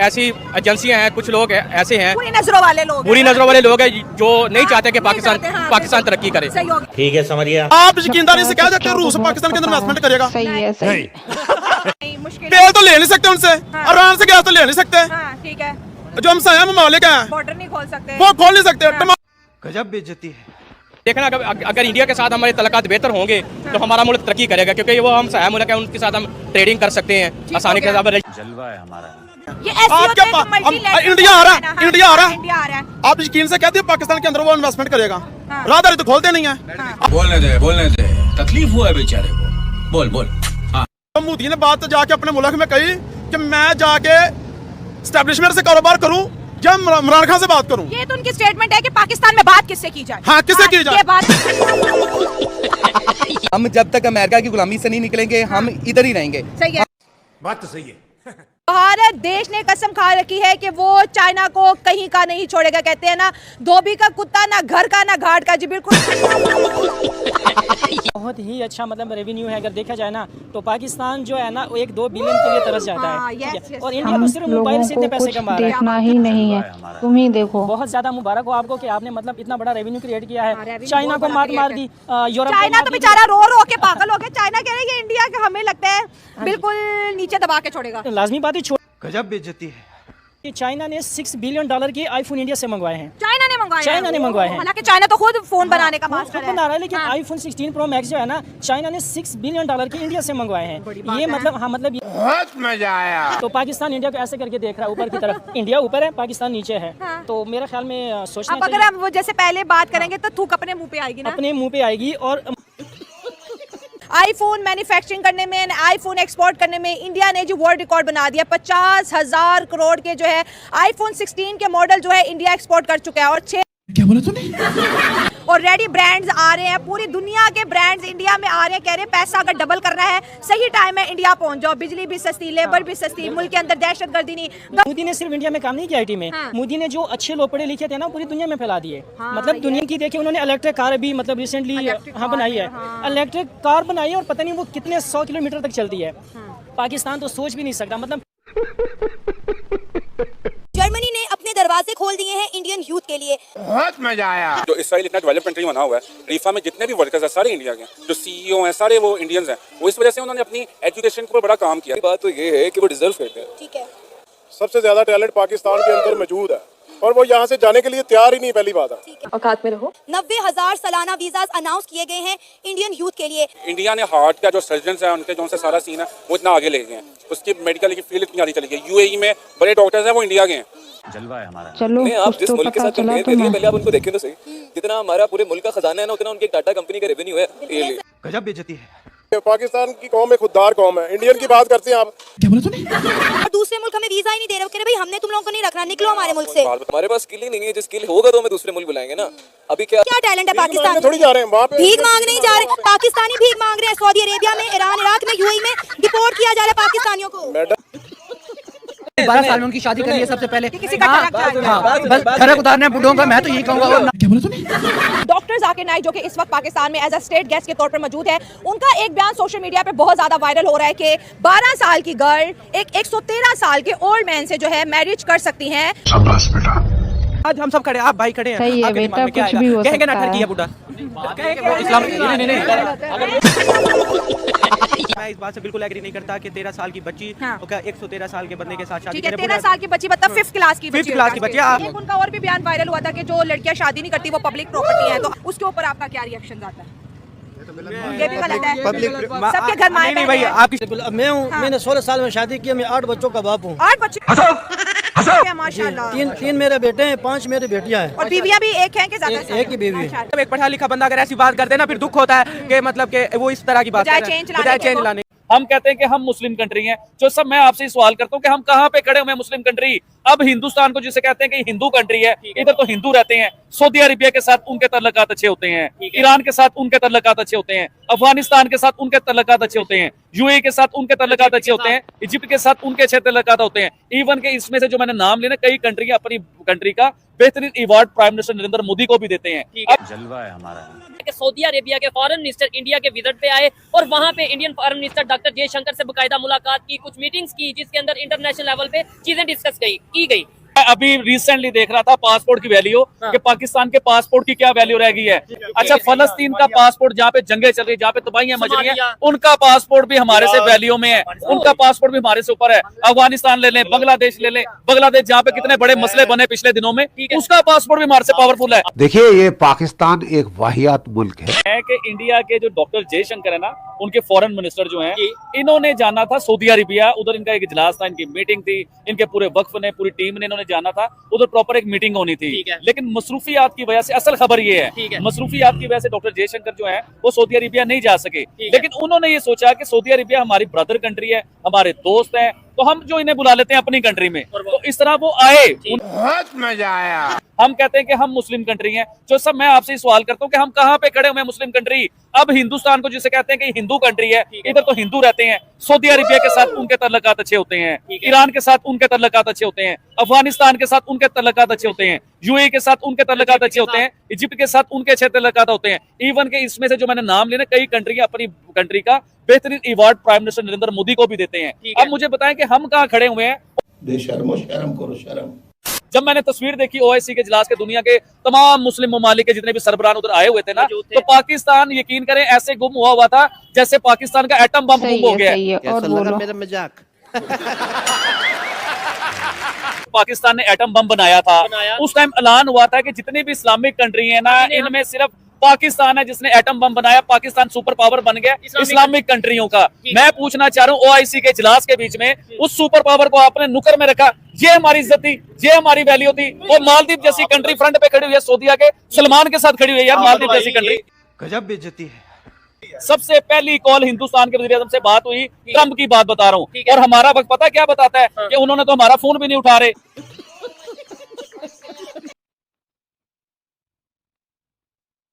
ऐसी एजेंसियां हैं, कुछ लोग ऐसे हैं बुरी नजरों वाले लोग हैं जो नहीं चाहते कि पाकिस्तान तरक्की करे। ठीक है, समझ गया। आप यकीनदारी से कह सकते हैं रूस पाकिस्तान के अंदर इन्वेस्टमेंट करेगा? सही है, सही। तेल तो ले नहीं सकते उनसे, ईरान से गैस तो ले नहीं सकते। ठीक है, जो हम साया ममालिक हैं बॉर्डर नहीं खोल सकते, वो खोल नहीं सकते। गजब बेइज्जती है। देखना अगर इंडिया के साथ हमारे तल्लुकात बेहतर होंगे तो हमारा मुल्क तरक्की करेगा, क्योंकि वो हम सहाय मुल्क है, उनके साथ हम ट्रेडिंग कर सकते हैं आसानी के साथ। जलवा है हमारा। ये ऐसे होते हैं जो multilateral इंडिया आ रहा है, इंडिया आ रहा है। इंडिया आ रहा है। आप यकीन से कहते हैं पाकिस्तान के अंदर वो इन्वेस्टमेंट करेगा? राहदारी तो खोलते नहीं है। बोलने दे, तकलीफ हुआ है बेचारे को। बोल। तो मोदी ने बात तो जाके अपने मुल्क में कही कि मैं जाके एस्टेब्लिशमेंट से कारोबार करूं या इमरान खान से बात करूं। ये तो उनकी स्टेटमेंट है कि पाकिस्तान में बात किससे की जाए। हाँ, किससे की जाए? ये बात हम जब तक अमेरिका की गुलामी से नहीं निकलेंगे, हम इधर ही रहेंगे। सही है, बात तो सही है। भारत देश ने कसम खा रखी है कि वो चाइना को कहीं का नहीं छोड़ेगा। कहते हैं ना, धोबी का कुत्ता ना घर का ना घाट का। जी बिल्कुल। बहुत ही अच्छा मतलब रेवेन्यू है। अगर देखा जाए ना तो पाकिस्तान जो है ना वो 1-2 बिलियन के लिए तरस जाता है। yes, और इंडिया तो सिर्फ मोबाइल से इतने पैसे कमा रहा है। देखना ही नहीं है, तुम ही देखो। बहुत ज्यादा मुबारक हो आपको कि आपने मतलब इतना बड़ा रेवेन्यू क्रिएट किया है। चाइना को मार दी, यूरोप चाइना तो बेचारा रो रो के पागल हो गया। चाइना कह रहे हैं इंडिया के, हमें लगता है बिल्कुल नीचे दबा के छोड़ेगा। लाजमी बात है। गजब बेइज्जती है। चाइना ने $6 बिलियन के आईफोन इंडिया से मंगवाए हैं। चाइना ने मंगवाए हैं। हालांकि चाइना तो खुद फोन बनाने का मास्टर बना रहा है, लेकिन आईफोन 16 प्रो मैक्स जो है ना, चाइना ने $6 बिलियन के इंडिया से मंगवाए हैं। ये मतलब मतलब बहुत मजा आया। तो पाकिस्तान इंडिया को ऐसे करके देख रहा है ऊपर की तरफ। इंडिया ऊपर है, पाकिस्तान नीचे है। तो मेरे ख्याल में सोचना अब अगर हम वो जैसे पहले बात करेंगे तो थूक अपने मुंह पे आएगी ना, अपने मुंह पे आएगी। और आईफोन मैन्युफैक्चरिंग करने में, आईफोन एक्सपोर्ट करने में इंडिया ने जो वर्ल्ड रिकॉर्ड बना दिया। 50,000 करोड़ के जो है आईफोन 16 के मॉडल जो है इंडिया एक्सपोर्ट कर चुका है। और क्या बोला तूने? ऑलरेडी ब्रांड्स आ रहे हैं, पूरी दुनिया के ब्रांड्स इंडिया में आ रहे हैं। कह रहे हैं पैसा अगर डबल करना है, सही टाइम है इंडिया पहुंच जाओ। बिजली भी सस्ती, लेबर भी सस्ती, मुल्क के अंदर दहशतगर्दी नहीं। मोदी ने सिर्फ इंडिया में काम नहीं किया आईटी में। मोदी ने जो अच्छे लोग पढ़े लिखे थे ना, पूरी दुनिया में फैला दिए। मतलब दुनिया की देखिए, उन्होंने इलेक्ट्रिक कार भी मतलब रिसेंटली बनाई है। इलेक्ट्रिक कार बनाई है और पता नहीं वो कितने 100 किलोमीटर तक चलती है। पाकिस्तान तो सोच भी नहीं सकता। मतलब जर्मनी ने अपने दरवाजे खोल दिए हैं इंडियन यूथ के लिए। बहुत मजा आया। जो इसराइल इतना डेवलप कंट्री बना हुआ है, रीफा में जितने भी वर्कर्स हैं सारे इंडिया के, जो सीईओ हैं सारे वो इंडियंस हैं। वो इस वजह से उन्होंने अपनी एजुकेशन को बड़ा काम किया। बात तो ये है कि वो डिजर्व करते हैं। ठीक है, सबसे ज्यादा टैलेंट पाकिस्तान के अंदर मौजूद है और वो यहाँ से जाने के लिए तैयार ही नहीं। पहली बात है, औकात में रहो। 90,000 सालाना वीजा अनाउंस किए गए हैं इंडियन यूथ के लिए। इंडिया ने हार्ट का जो सर्जन है उनके जो सारा सीन है वो इतना आगे ले गए हैं। उसकी मेडिकल की फील्ड इतनी आगे चली गई। यूएई में बड़े डॉक्टर्स हैं वो इंडिया के हैं। जलवा है हमारा। चलो, आप जिस मुल्क के साथ कंपेयर करिए, पहले आप उनको देखें तो सही। जितना हमारा पूरे मुल्क का खजाना है ना, उतना उनके टाटा कंपनी का रेवेन्यू है। गजब बेइज्जती है। पाकिस्तान की कौम एक खुददार कौम है। इंडियन की बात करते हैं आप। क्या बोला तूने? और दूसरे मुल्क हमें वीजा ही नहीं दे रहे। कह रहे भाई हमने तुम लोगों को नहीं रखना, निकलो हमारे मुल्क से। हमारे पास स्किल ही नहीं है। जिस स्किल होगा तो हमें दूसरे मुल्क बुलाएंगे ना। अभी क्या टैलेंट है पाकिस्तान? थोड़ी जा रहे हैं वहाँ पे, भीख मांग नहीं जा रहे। पाकिस्तानी भीख मांग रहे हैं सऊदी अरेबिया में, ईरान, इराक में, यूएई में। डिपोर्ट किया जा रहा है पाकिस्तानियों को। 12 साल में उनकी शादी करी है सबसे पहले। किसी का खरक उतारने बुढ़ों का मैं तो यही कहूँगा। क्या बोला तूने? डॉक्टर जाकिर नाइक जो कि इस वक्त पाकिस्तान में एज अ स्टेट गेस्ट के तौर पर मौजूद है, उनका एक बयान सोशल मीडिया पे बहुत ज्यादा वायरल हो रहा है कि 12 साल की गर्ल एक 113 साल के ओल्ड मैन से जो है मैरिज कर सकती हैं। शाबाश बेटा। आज हम सब खड़े, आप भाई खड़े हैं। सही है बेटा, कुछ भी हो कहेंगे ना सकता ठर किया है। बुढ़ा। इस्लाम नहीं। मैं इस बात से बिल्कुल एग्री नहीं करता कि 13 साल की बच्ची 113 साल के बंदे के साथ शादी करे। 13 साल की बच्ची मतलब 5th क्लास की बच्ची। एक उनका और भी बयान वायरल हुआ था कि जो लड़कियां शादी नहीं करती वो पब्लिक प्रॉपर्टी है। तो उसके ऊपर आपका क्या रिएक्शन आता है? ये भी गलत है। सबके घर माए नहीं भाई, आप मैं हूँ, मैंने 16 साल में शादी की। मैं 8 बच्चों का बाप हूँ। 8 बच्चे माशाल्लाह। 3 मेरे बेटे हैं, 5 मेरे बेटियां हैं। और बीवियां भी एक हैं कि ज्यादा? एक ही बीवी है। एक पढ़ा लिखा बंदा अगर ऐसी बात करते हैं ना, फिर दुख होता है कि मतलब कि वो इस तरह की बात बजाय चेंज लाने। हम कहते हैं कि हम मुस्लिम कंट्री हैं। जो सब मैं आपसे सवाल करता हूं कि हम कहां पे खड़े हुए हैं मुस्लिम कंट्री? अब हिंदुस्तान को जिसे कहते हैं कि हिंदू कंट्री है, इधर तो हिंदू रहते हैं। सऊदी अरेबिया के साथ उनके तल्लुकात अच्छे होते हैं, ईरान के साथ उनके तल्लुकात अच्छे होते हैं, अफगानिस्तान के साथ उनके तल्लुकात अच्छे होते हैं। यूएई के साथ उनके तल्लुकात अच्छे होते हैं, इजिप्ट के साथ उनके अच्छे तल्लुकात होते हैं। इवन के इसमें से जो मैंने नाम लिए ना, कई कंट्री अपनी कंट्री का बेहतरीन award prime minister Narendra Modi को भी देते हैं। जलवा है हमारा। सऊदी अरेबिया के फॉरेन मिनिस्टर इंडिया के विजिट पे आए और वहां पे Indian foreign minister doctor Jaishankar से बकायदा मुलाकात की, कुछ मीटिंग्स की, जिसके अंदर इंटरनेशनल लेवल पे चीजें डिस्कस की गई। अभी रिसेंटली देख रहा था पासपोर्ट की वैल्यू, कि पाकिस्तान के पासपोर्ट की क्या वैल्यू रह गई है। अच्छा, फलस्तीन का पासपोर्ट जहाँ पे जंगे चल रही, जहाँ पे तबाहियां मच रही हैं, उनका पासपोर्ट भी हमारे से वैल्यू में है, उनका पासपोर्ट भी हमारे से ऊपर है। अफगानिस्तान ले लें, बांग्लादेश ले लें, बांग्लादेश जहाँ पे कितने बड़े मसले बने पिछले दिनों में, उसका पासपोर्ट भी हमारे से पावरफुल है। देखिए, ये पाकिस्तान एक वाहियात मुल्क है कि इंडिया के जो डॉक्टर जयशंकर है ना, उनके फॉरेन मिनिस्टर जो हैं, इन्होंने जाना था सऊदी अरेबिया, उधर इनका एक इजलास था, इनकी मीटिंग थी, इनके पूरे वक्फ ने, पूरी टीम ने, इन्होंने जाना था उधर, प्रॉपर एक मीटिंग होनी थी। लेकिन मसरूफियात की वजह से, असल खबर ये है, मसरूफियात की वजह से डॉक्टर जयशंकर जो है वो सऊदी अरेबिया नहीं जा सके। लेकिन उन्होंने ये सोचा कि सऊदी अरेबिया हमारी ब्रदर कंट्री है, हमारे दोस्त हैं, तो हम जो इन्हें बुला लेते हैं अपनी कंट्री में, तो इस तरह वो आए। बहुत मजा आया। हम कहते हैं कि हम मुस्लिम कंट्री हैं। जो सब मैं आपसे सवाल करता हूँ कि हम कहाँ पे खड़े हुए हैं मुस्लिम कंट्री। अब हिंदुस्तान को जिसे कहते हैं कि हिंदू कंट्री है, इधर तो हिंदू रहते हैं, सऊदी अरेबिया के साथ उनके तल्लुकात अच्छे होते हैं, ईरान के साथ उनके तल्लुकात अच्छे होते हैं, अफगानिस्तान के साथ उनके तल्लुकात अच्छे होते हैं, यूएई के साथ उनके तल्लुकात अच्छे होते हैं, इजिप्ट के साथ उनके अच्छे तल्लुकात होते हैं। इवन के इसमें से जो मैंने नाम लिए ना, कई कंट्री अपनी कंट्री का बेहतरीन award prime minister Narendra Modi को भी देते हैं। अब मुझे बताएं कि हम कहाँ खड़े हुए हैं। बेशर्मो शर्म करो शर्म। जब मैंने तस्वीर देखी ओआईसी के इजलास के, दुनिया के तमाम मुस्लिम ममालिक के जितने भी सरबराह उधर आए हुए थे ना, तो पाकिस्तान यकीन करें ऐसे गुम हुआ था जैसे पाकिस्तान का एटम बम गुम हो गया। मेरा मजाक। पाकिस्तान ने एटम बम बनाया था, उस टाइम ऐलान हुआ था कि जितनी भी इस्लामिक कंट्री है ना, इनमें सिर्फ पाकिस्तान है जिसने एटम बम बनाया। पाकिस्तान सुपर पावर बन गया इस्लामिक कंट्रियों का। मैं पूछना चाह रहा हूँ, ओआईसी के इजलास के बीच में उस सुपर पावर को आपने नुकर में रखा, ये हमारी इज्जत थी, ये हमारी वैल्यू थी। और मालदीव जैसी कंट्री फ्रंट पे खड़ी हुई है, सऊदीया के सलमान के साथ खड़ी हुई है यार, मालदीव जैसी कंट्री। गजब बेइज्जती है। सबसे पहली कॉल हिंदुस्तान के वज़ीर आज़म से बात हुई, ट्रंप की बात बता रहा हूँ, और हमारा वक्त पता क्या बताता है कि उन्होंने तो हमारा फोन भी नहीं उठा रहे।